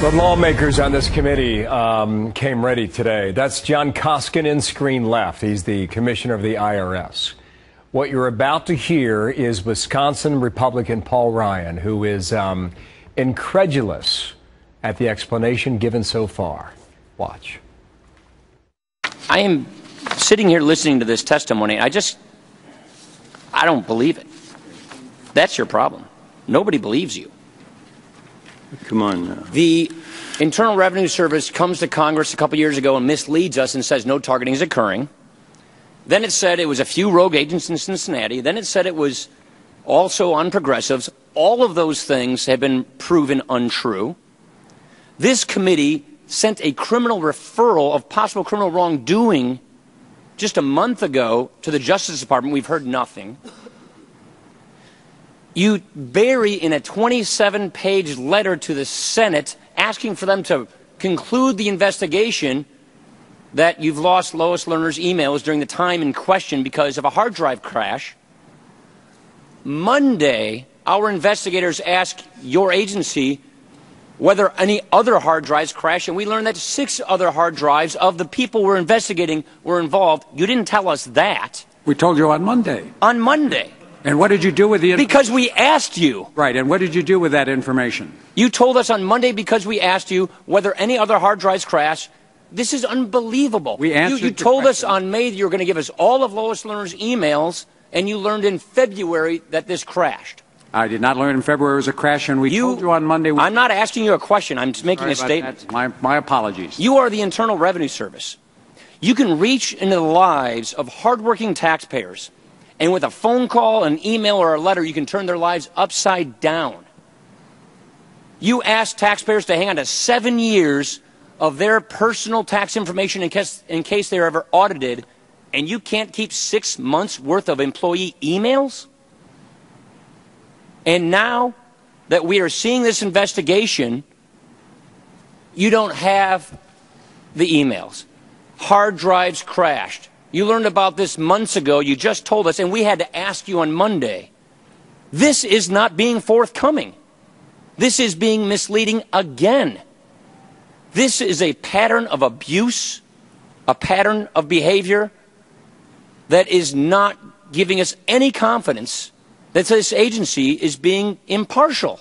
The lawmakers on this committee came ready today. That's John Koskin in screen left. He's the commissioner of the IRS. What you're about to hear is Wisconsin Republican Paul Ryan, who is incredulous at the explanation given so far. Watch. I am sitting here listening to this testimony. I don't believe it. That's your problem. Nobody believes you. Come on now. The Internal Revenue Service comes to Congress a couple years ago and misleads us and says no targeting is occurring. Then it said it was a few rogue agents in Cincinnati. Then it said it was also on progressives. All of those things have been proven untrue. This committee sent a criminal referral of possible criminal wrongdoing just a month ago to the Justice Department. We've heard nothing. You bury in a 27-page letter to the Senate asking for them to conclude the investigation that you've lost Lois Lerner's emails during the time in question because of a hard drive crash. Monday, our investigators asked your agency whether any other hard drives crashed, and we learned that 6 other hard drives of the people we're investigating were involved. You didn't tell us that. We told you on Monday. On Monday. And what did you do with the information? Because we asked you. Right, and what did you do with that information? You told us on Monday because we asked you whether any other hard drives crashed. This is unbelievable. We answered you told us on May that you were going to give us all of Lois Lerner's emails, and you learned in February that this crashed. I did not learn in February it was a crash, and we told you on Monday. I'm not asking you a question. I'm just making a statement. My apologies. You are the Internal Revenue Service. You can reach into the lives of hardworking taxpayers, and with a phone call, an email, or a letter, you can turn their lives upside down. You ask taxpayers to hang on to 7 years of their personal tax information in case they're ever audited, and you can't keep 6 months' worth of employee emails? And now that we are seeing this investigation, you don't have the emails. Hard drives crashed. You learned about this months ago. You just told us, and we had to ask you on Monday. This is not being forthcoming. This is being misleading again. This is a pattern of abuse, a pattern of behavior that is not giving us any confidence that this agency is being impartial.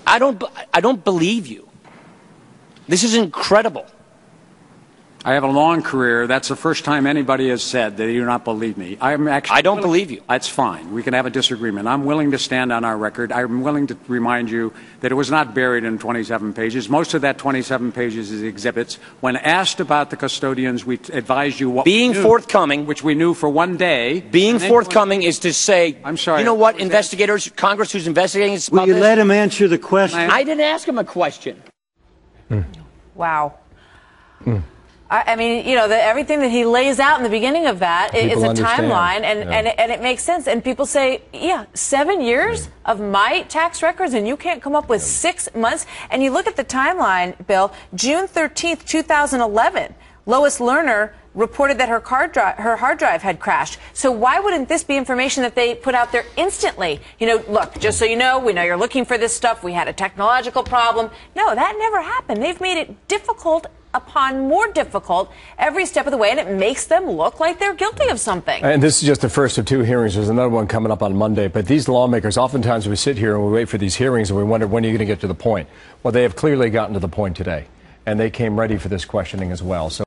I don't believe you. This is incredible. I have a long career. That's the first time anybody has said that you do not believe me. I don't believe you. That's fine. We can have a disagreement. I'm willing to stand on our record. I'm willing to remind you that it was not buried in 27 pages. Most of that 27 pages is exhibits. When asked about the custodians, we advised you what being we knew, forthcoming, which we knew for one day. Being forthcoming is to say, I'm sorry. You know what, investigators, Congress who's investigating this. Will you let him answer the question? I didn't ask him a question. Wow. I mean, you know, everything that he lays out in the beginning of that is a timeline, and it makes sense. And people say, yeah, 7 years of my tax records, and you can't come up with 6 months. And you look at the timeline, Bill, June 13th, 2011, Lois Lerner reported that her hard drive had crashed. So why wouldn't this be information that they put out there instantly? You know, look, just so you know, we know you're looking for this stuff. We had a technological problem. No, that never happened. They've made it difficult upon more difficult every step of the way, and it makes them look like they're guilty of something. And this is just the first of 2 hearings. There's another one coming up on Monday. But these lawmakers, oftentimes we sit here and we wait for these hearings and we wonder, when are you going to get to the point? Well, they have clearly gotten to the point today, and they came ready for this questioning as well. So